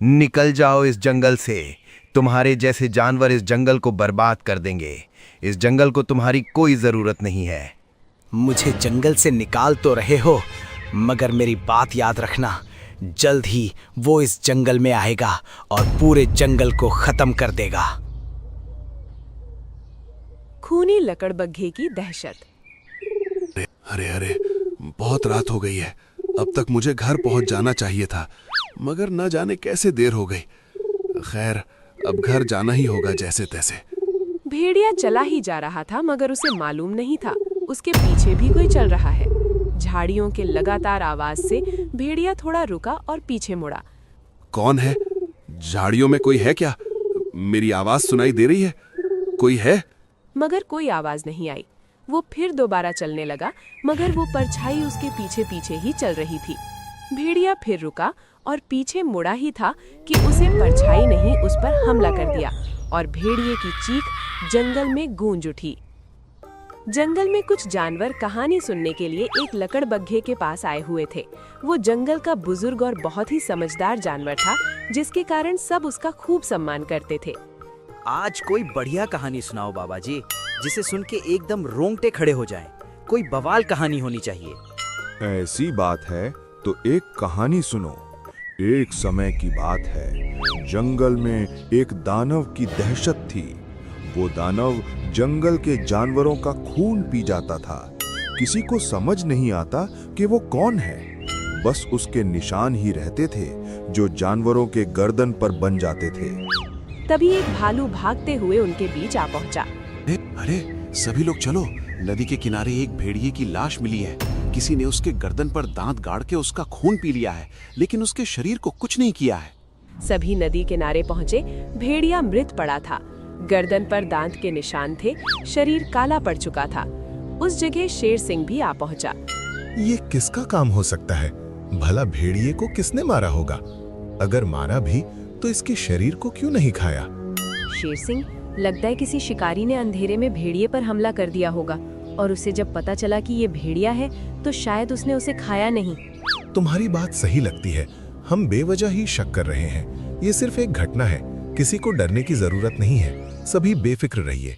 निकल जाओ इस जंगल से। तुम्हारे जैसे जानवर इस जंगल को बर्बाद कर देंगे। इस जंगल को तुम्हारी कोई जरूरत नहीं है। मुझे जंगल से निकाल तो रहे हो, मगर मेरी बात याद रखना, जल्द ही वो इस जंगल में आएगा और पूरे जंगल को खत्म कर देगा। खूनी लकड़बग्घे की दहशत। अरे अरे, बहुत रात हो गई है। अब तक मुझे घर पहुंच जाना चाहिए था, मगर न जाने कैसे देर हो गई। खैर, अब घर जाना ही होगा जैसे तैसे। भेड़िया चला ही जा रहा था, मगर उसे मालूम नहीं था उसके पीछे भी कोई चल रहा है। झाड़ियों के लगातार आवाज से भेड़िया थोड़ा रुका और पीछे मुड़ा। कौन है? झाड़ियों में कोई है क्या? मेरी आवाज सुनाई दे रही है? कोई है? मगर कोई आवाज नहीं आई। वो फिर दोबारा चलने लगा, मगर वो परछाई उसके पीछे पीछे ही चल रही थी। भेड़िया फिर रुका और पीछे मुड़ा ही था कि उसे परछाई नहीं उस पर हमला कर दिया और भेड़िए की चीख जंगल में गूंज उठी। जंगल में कुछ जानवर कहानी सुनने के लिए एक लकड़बग्घे के पास आए हुए थे। वो जंगल का बुजुर्ग और बहुत ही समझदार जानवर था, जिसके कारण सब उसका खूब सम्मान करते थे। आज कोई बढ़िया कहानी सुनाओ बाबा जी, जिसे सुन के एकदम रोंगटे खड़े हो जाएं। कोई बवाल कहानी होनी चाहिए। ऐसी बात है तो एक कहानी सुनो। एक समय की बात है, जंगल में एक दानव की दहशत थी। वो दानव जंगल के जानवरों का खून पी जाता था। किसी को समझ नहीं आता कि वो कौन है। बस उसके निशान ही रहते थे जो जानवरों के गर्दन पर बन जाते थे। तभी एक भालू भागते हुए उनके बीच आ पहुंचा। अरे, सभी लोग चलो, नदी के किनारे एक भेड़िए की लाश मिली है। किसी ने उसके गर्दन पर दांत गाड़ के उसका खून पी लिया है, लेकिन उसके शरीर को कुछ नहीं किया है। सभी नदी किनारे पहुंचे। भेड़िया मृत पड़ा था। गर्दन पर दांत के निशान थे, शरीर काला पड़ चुका था। उस जगह शेर सिंह भी आ पहुंचा। ये किसका काम हो सकता है? भला भेड़िए को किसने मारा होगा? अगर मारा भी तो इसके शरीर को क्यों नहीं खाया? शेर सिंह, लगता है किसी शिकारी ने अंधेरे में भेड़िए पर हमला कर दिया होगा, और उसे जब पता चला कि ये भेड़िया है तो शायद उसने उसे खाया नहीं। तुम्हारी बात सही लगती है। हम बेवजह ही शक कर रहे हैं। ये सिर्फ एक घटना है, किसी को डरने की जरूरत नहीं है। सभी बेफिक्र रहिए।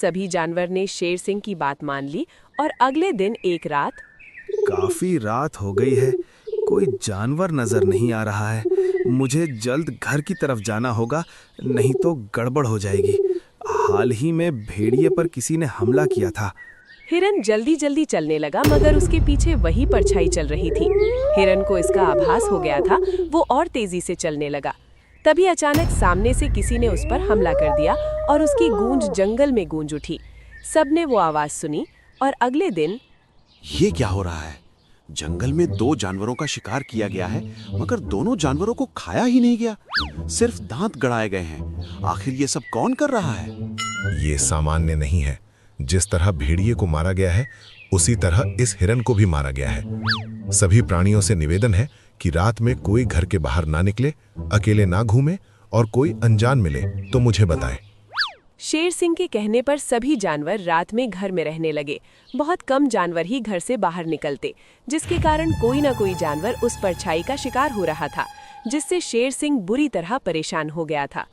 सभी जानवर ने शेर सिंह की बात मान ली और अगले दिन एक रात। काफी रात हो गई है, कोई जानवर नजर नहीं आ रहा है। मुझे जल्द घर की तरफ जाना होगा, नहीं तो गड़बड़ हो जाएगी। हाल ही में भेड़िए पर किसी ने हमला किया था। हिरन जल्दी जल्दी चलने लगा, मगर उसके पीछे वही परछाई चल रही थी। हिरन को इसका आभास हो गया था। वो और तेजी से चलने लगा। तभी अचानक सामने से किसी ने उस पर हमला कर दिया और उसकी गूंज जंगल में गूंज उठी। सबने वो आवाज सुनी और अगले दिन। ये क्या हो रहा है? जंगल में दो जानवरों का शिकार किया गया है, मगर दोनों जानवरों को खाया ही नहीं गया, सिर्फ दांत गड़ाए गए हैं। आखिर ये सब कौन कर रहा है? ये सामान्य नहीं है। जिस तरह भेड़िए को मारा गया है, उसी तरह इस हिरन को भी मारा गया है। सभी प्राणियों से निवेदन है कि रात में कोई घर के बाहर ना निकले, अकेले ना घूमे, और कोई अनजान मिले तो मुझे बताए। शेर सिंह के कहने पर सभी जानवर रात में घर में रहने लगे। बहुत कम जानवर ही घर से बाहर निकलते, जिसके कारण कोई ना कोई जानवर उस परछाई का शिकार हो रहा था, जिससे शेर सिंह बुरी तरह परेशान हो गया था।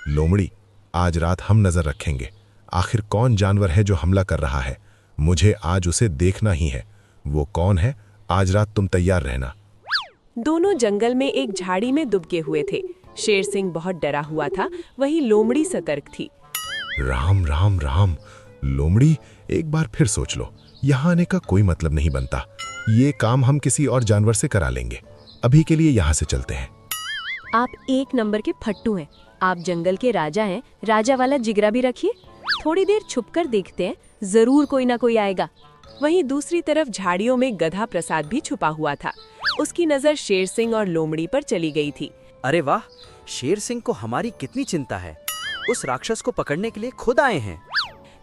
लोमड़ी, आज रात हम नजर रखेंगे। आखिर कौन जानवर है जो हमला कर रहा है? मुझे आज उसे देखना ही है। वो कौन है? आज रात तुम तैयार रहना। दोनों जंगल में एक झाड़ी में दुबके हुए थे। शेर सिंह बहुत डरा हुआ था, वहीं लोमड़ी सतर्क थी। राम राम राम। लोमड़ी, एक बार फिर सोच लो। यहाँ आने का कोई मतलब नहीं बनता। ये काम हम किसी और जानवर से करा लेंगे। अभी के लिए यहाँ से चलते हैं। आप एक नंबर के फट्टू हैं। आप जंगल के राजा हैं। राजा वाला जिगरा भी रखिए। थोड़ी देर छुपकर देखते हैं, जरूर कोई ना कोई आएगा। वहीं दूसरी तरफ झाड़ियों में गधा प्रसाद भी छुपा हुआ था। उसकी नजर शेर सिंह और लोमड़ी पर चली गई थी। अरे वाह, शेर सिंह को हमारी कितनी चिंता है। उस राक्षस को पकड़ने के लिए खुद आए हैं।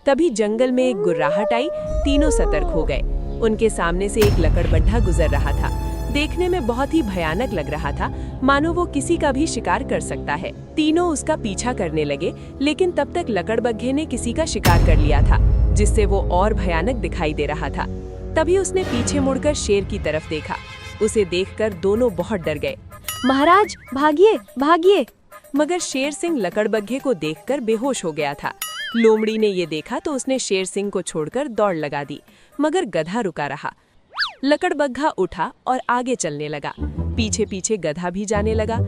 तभी जंगल में एक गुर्राहट आई। तीनों सतर्क हो गए। उनके सामने से एक लकड़बग्घा गुजर रहा था। देखने में बहुत ही भयानक लग रहा था, मानो वो किसी का भी शिकार कर सकता है। तीनों उसका पीछा करने लगे, लेकिन तब तक लकड़बग्घे ने किसी का शिकार कर लिया था, जिससे वो और भयानक दिखाई दे रहा था। तभी उसने पीछे मुड़कर शेर की तरफ देखा। उसे देखकर दोनों बहुत डर गए। महाराज भागिए भागिए। मगर शेर सिंह लकड़बग्घे को देखकर बेहोश हो गया था। लोमड़ी ने ये देखा तो उसने शेर सिंह को छोड़कर दौड़ लगा दी, मगर गधा रुका रहा। लकड़बग्घा उठा और आगे चलने लगा। पीछे पीछे गधा भी जाने लगा।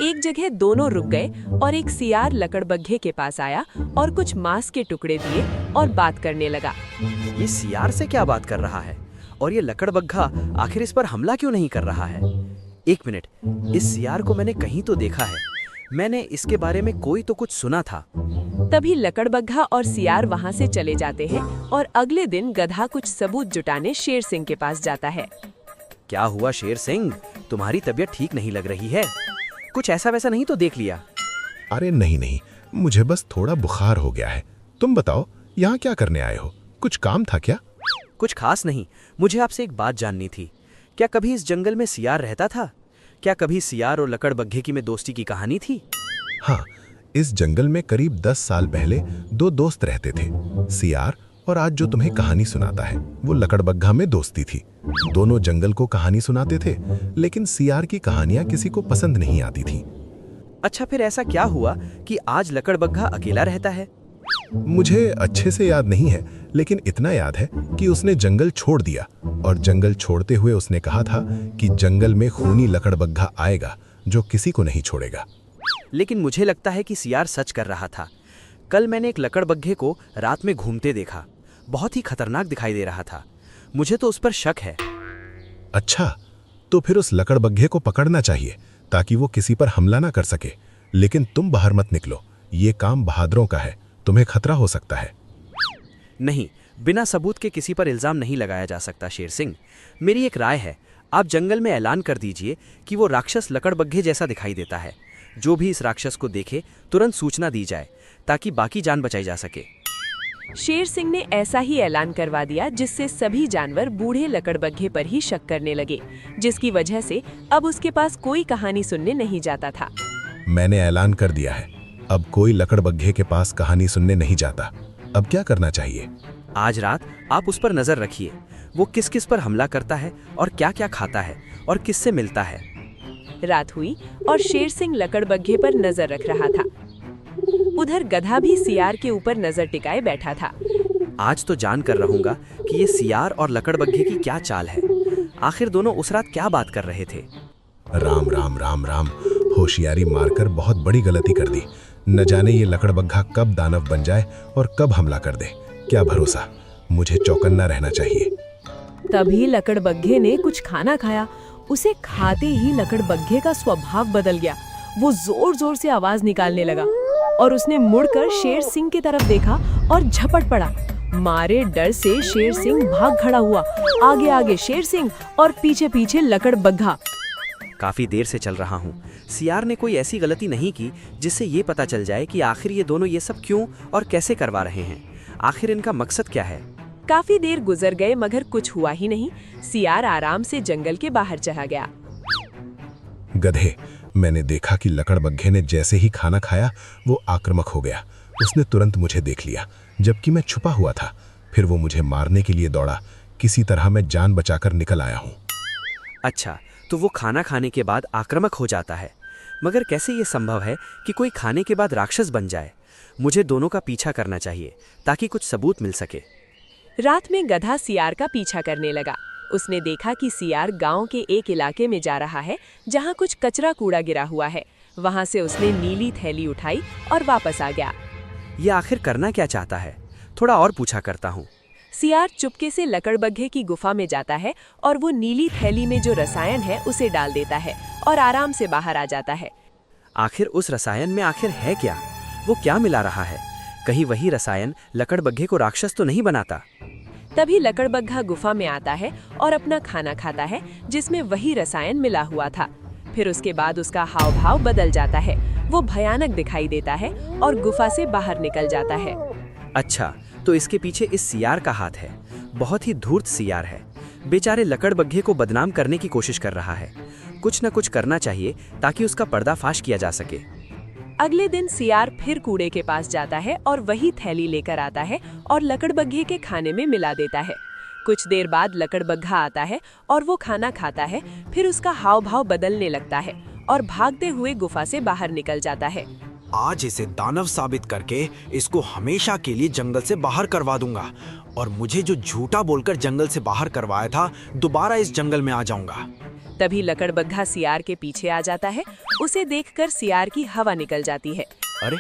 एक जगह दोनों रुक गए और एक सियार लकड़बग्घे के पास आया और कुछ मांस के टुकड़े दिए और बात करने लगा। ये सियार से क्या बात कर रहा है और ये लकड़बग्घा आखिर इस पर हमला क्यों नहीं कर रहा है? एक मिनट, इस सियार को मैंने कहीं तो देखा है। मैंने इसके बारे में कोई तो कुछ सुना था। तभी लकड़बग्घा और सियार वहाँ से चले जाते हैं और अगले दिन गधा कुछ सबूत जुटाने शेर सिंह के पास जाता है। क्या हुआ शेर सिंह, तुम्हारी तबीयत ठीक नहीं लग रही है? कुछ ऐसा वैसा नहीं तो देख लिया? अरे नहीं नहीं, मुझे बस थोड़ा बुखार हो गया है। तुम बताओ, यहाँ क्या करने आए हो? कुछ काम था क्या? कुछ खास नहीं, मुझे आपसे एक बात जाननी थी। क्या कभी इस जंगल में सियार रहता था? क्या कभी सियार और लकड़बग्घे की में दोस्ती की कहानी थी? हाँ, इस जंगल में करीब 10 साल पहले 2 दोस्त रहते थे। सियार और आज जो तुम्हें कहानी सुनाता है वो लकड़बग्घा में दोस्ती थी। दोनों जंगल को कहानी सुनाते थे, लेकिन सियार की कहानियां किसी को पसंद नहीं आती थी। अच्छा, फिर ऐसा क्या हुआ कि आज लकड़बग्घा अकेला रहता है? मुझे अच्छे से याद नहीं है, लेकिन इतना याद है कि उसने जंगल छोड़ दिया और जंगल छोड़ते हुए उसने कहा था कि जंगल में खूनी लकड़बग्घा आएगा जो किसी को नहीं छोड़ेगा। लेकिन मुझे लगता है कि सियार सच कर रहा था। कल मैंने एक लकड़बग्घे को रात में घूमते देखा। बहुत ही खतरनाक दिखाई दे रहा था। मुझे तो उस पर शक है। अच्छा, तो फिर उस लकड़बग्घे को पकड़ना चाहिए ताकि वो किसी पर हमला ना कर सके। लेकिन तुम बाहर मत निकलो, ये काम बहादुरों का है, तुम्हें खतरा हो सकता है। नहीं, बिना सबूत के किसी पर इल्जाम नहीं लगाया जा सकता शेर सिंह। मेरी एक राय है, आप जंगल में ऐलान कर दीजिए कि वो राक्षस लकड़बग्घे जैसा दिखाई देता है। जो भी इस राक्षस को देखे तुरंत सूचना दी जाए ताकि बाकी जान बचाई जा सके। शेर सिंह ने ऐसा ही ऐलान करवा दिया, जिससे सभी जानवर बूढ़े लकड़बग्घे पर ही शक करने लगे, जिसकी वजह से अब उसके पास कोई कहानी सुनने नहीं जाता था। मैंने ऐलान कर दिया है, अब कोई लकड़बग्घे के पास कहानी सुनने नहीं जाता। अब क्या करना चाहिए? आज रात आप उस पर नजर रखिए। वो किस किस पर हमला करता है और क्या क्या खाता है और किससे मिलता है। रात हुई और शेर सिंह लकड़बग्घे पर नजर रख रहा था। उधर गधा भी सियार के ऊपर नजर टिकाए बैठा था। आज तो जान कर रहूंगा कि ये सियार और लकड़बग्घे की क्या चाल है। आखिर दोनों उस रात क्या बात कर रहे थे? राम राम राम राम, होशियारी मारकर बहुत बड़ी गलती कर दी। न जाने ये लकड़बग्घा कब दानव बन जाए और कब हमला कर दे। क्या भरोसा, मुझे चौकन्ना रहना चाहिए। तभी लकड़बग्घे ने कुछ खाना खाया। उसे खाते ही लकड़बग्घे का स्वभाव बदल गया। वो जोर जोर से आवाज निकालने लगा और उसने मुड़कर शेर सिंह की तरफ देखा और झपट पड़ा। मारे डर से शेर सिंह भाग खड़ा हुआ। आगे आगे शेर सिंह और पीछे पीछे लकड़बग्घा। काफी देर से चल रहा हूँ। सियार ने कोई ऐसी गलती नहीं की जिससे ये पता चल जाए कि आखिर ये दोनों ये सब क्यों और कैसे करवा रहे हैं। आखिर इनका मकसद क्या है? काफी देर गुजर गए मगर कुछ हुआ ही नहीं। सियार आराम से जंगल के बाहर चला गया। गधे, मैंने देखा कि लकड़बग्घे ने जैसे ही खाना खाया वो आक्रामक हो गया। उसने तुरंत मुझे देख लिया जबकि मैं छुपा हुआ था। फिर वो मुझे मारने के लिए दौड़ा। किसी तरह मैं जान बचाकर निकल आया हूँ। अच्छा, तो वो खाना खाने के बाद आक्रामक हो जाता है। मगर कैसे ये संभव है कि कोई खाने के बाद राक्षस बन जाए? मुझे दोनों का पीछा करना चाहिए ताकि कुछ सबूत मिल सके। रात में गधा सियार का पीछा करने लगा। उसने देखा कि सियार गांव के एक इलाके में जा रहा है जहां कुछ कचरा कूड़ा गिरा हुआ है। वहां से उसने नीली थैली उठाई और वापस आ गया। ये आखिर करना क्या चाहता है? थोड़ा और पूछा करता हूँ। सियार चुपके से लकड़बग्घे की गुफा में जाता है और वो नीली थैली में जो रसायन है उसे डाल देता है और आराम से बाहर आ जाता है। आखिर उस रसायन में आखिर है क्या? वो क्या मिला रहा है? कहीं वही रसायन लकड़बग्घे को राक्षस तो नहीं बनाता? तभी लकड़बग्घा गुफा में आता है और अपना खाना खाता है जिसमें वही रसायन मिला हुआ था। फिर उसके बाद उसका हाव भाव बदल जाता है। वो भयानक दिखाई देता है और गुफा से बाहर निकल जाता है। अच्छा, तो इसके पीछे इस सियार का हाथ है। बहुत ही धूर्त सियार है। बेचारे लकड़बग्घे को बदनाम करने की कोशिश कर रहा है। कुछ न कुछ करना चाहिए ताकि उसका पर्दाफाश किया जा सके। अगले दिन सियार फिर कूड़े के पास जाता है और वही थैली लेकर आता है और लकड़बग्घे के खाने में मिला देता है। कुछ देर बाद लकड़बग्घा आता है और वो खाना खाता है। फिर उसका हाव भाव बदलने लगता है और भागते हुए गुफा से बाहर निकल जाता है। आज इसे दानव साबित करके इसको हमेशा के लिए जंगल से बाहर करवा दूंगा और मुझे जो झूठा बोलकर जंगल से बाहर करवाया था दोबारा इस जंगल में आ जाऊंगा। तभी लकड़बग्घा सियार के पीछे आ जाता है। उसे देखकर सियार की हवा निकल जाती है। अरे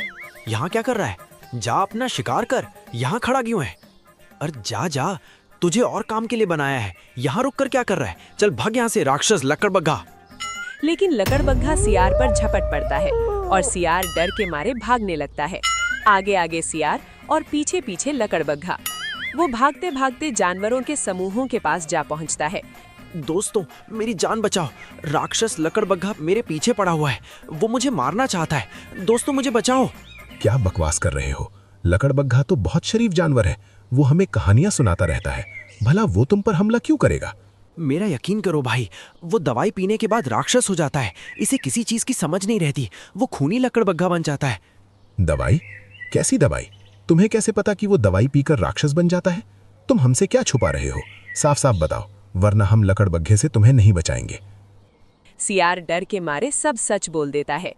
यहाँ क्या कर रहा है? जा अपना शिकार कर, यहाँ खड़ा क्यों है? अरे जा जा, तुझे और काम के लिए बनाया है, यहाँ रुक कर क्या कर रहा है? चल भाग यहाँ से राक्षस लकड़बग्घा। लेकिन लकड़बग्घा सियार पर झपट पड़ता है और सियार डर के मारे भागने लगता है। आगे आगे सियार और पीछे पीछे लकड़बग्घा। वो भागते भागते जानवरों के समूहों के पास जा पहुंचता है। दोस्तों मेरी जान बचाओ, राक्षस लकड़बग्घा मेरे पीछे पड़ा हुआ है, वो मुझे मारना चाहता है। दोस्तों मुझे बचाओ। क्या बकवास कर रहे हो? लकड़बग्घा तो बहुत शरीफ जानवर है, वो हमें कहानियां सुनाता रहता है। भला वो तुम पर हमला क्यों करेगा? मेरा यकीन करो भाई, वो दवाई पीने के बाद राक्षस हो जाता है। इसे किसी चीज की समझ नहीं रहती, वो खूनी लकड़बग्घा बन जाता है। दवाई? कैसी दवाई? तुम्हें कैसे पता कि वो दवाई पीकर राक्षस बन जाता है? तुम हमसे क्या छुपा रहे हो? साफ साफ बताओ, वरना हम लकड़बग्घे से तुम्हें नहीं बचाएंगे। सियार डर के मारे सब सच बोल देता है।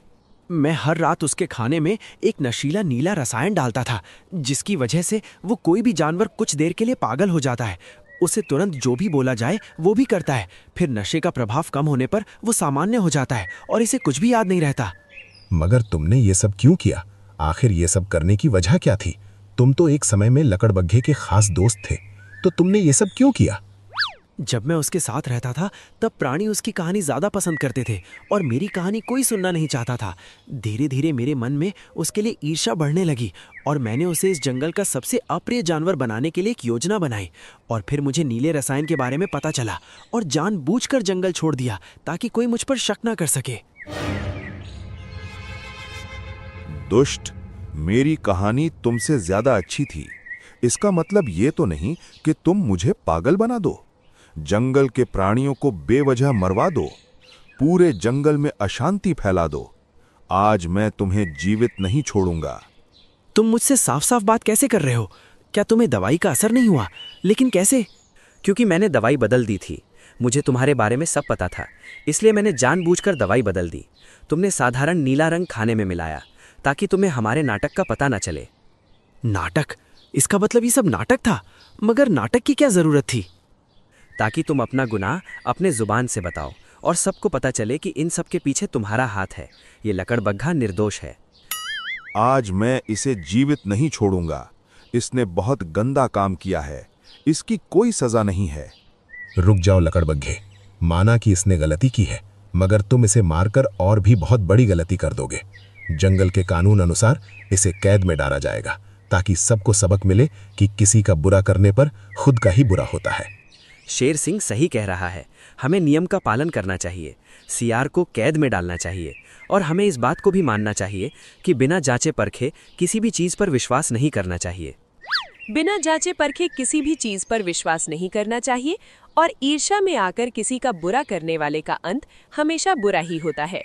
मैं हर रात उसके खाने में एक नशीला नीला रसायन डालता था, जिसकी वजह से वो कोई भी जानवर कुछ देर के लिए पागल हो जाता है। उसे तुरंत जो भी बोला जाए वो भी करता है। फिर नशे का प्रभाव कम होने पर वो सामान्य हो जाता है और इसे कुछ भी याद नहीं रहता। मगर तुमने ये सब क्यों किया? आखिर ये सब करने की वजह क्या थी? तुम तो एक समय में लकड़बग्घे के खास दोस्त थे, तो तुमने ये सब क्यों किया? जब मैं उसके साथ रहता था तब प्राणी उसकी कहानी ज्यादा पसंद करते थे और मेरी कहानी कोई सुनना नहीं चाहता था। धीरे धीरे मेरे मन में उसके लिए ईर्ष्या बढ़ने लगी और मैंने उसे इस जंगल का सबसे अप्रिय जानवर बनाने के लिए एक योजना बनाई। और फिर मुझे नीले रसायन के बारे में पता चला और जानबूझकर जंगल छोड़ दिया ताकि कोई मुझ पर शक न कर सके। दुष्ट, मेरी कहानी तुमसे ज्यादा अच्छी थी। इसका मतलब ये तो नहीं कि तुम मुझे पागल बना दो, जंगल के प्राणियों को बेवजह मरवा दो, पूरे जंगल में अशांति फैला दो। आज मैं तुम्हें जीवित नहीं छोड़ूंगा। तुम मुझसे साफ साफ बात कैसे कर रहे हो? क्या तुम्हें दवाई का असर नहीं हुआ? लेकिन कैसे? क्योंकि मैंने दवाई बदल दी थी। मुझे तुम्हारे बारे में सब पता था, इसलिए मैंने जानबूझकर दवाई बदल दी। तुमने साधारण नीला रंग खाने में मिलाया ताकि तुम्हें हमारे नाटक का पता न चले। नाटक? इसका मतलब ये सब नाटक था? मगर नाटक की क्या जरूरत थी? ताकि तुम अपना गुनाह अपने जुबान से बताओ और सबको पता चले कि इन सब के पीछे तुम्हारा हाथ है। ये लकड़बग्घा निर्दोष है। आज मैं इसे जीवित नहीं छोड़ूंगा। इसने बहुत गंदा काम किया है, इसकी कोई सजा नहीं है। रुक जाओ लकड़बग्घे, माना कि इसने गलती की है, मगर तुम इसे मारकर और भी बहुत बड़ी गलती कर दोगे। जंगल के कानून अनुसार इसे कैद में डाला जाएगा ताकि सबको सबक मिले कि किसी का बुरा करने पर खुद का ही बुरा होता है। शेर सिंह सही कह रहा है। हमें नियम का पालन करना चाहिए, सियार को कैद में डालना चाहिए और हमें इस बात को भी मानना चाहिए कि बिना जांचे परखे किसी भी चीज पर विश्वास नहीं करना चाहिए। बिना जांचे परखे किसी भी चीज पर विश्वास नहीं करना चाहिए और ईर्ष्या में आकर किसी का बुरा करने वाले का अंत हमेशा बुरा ही होता है।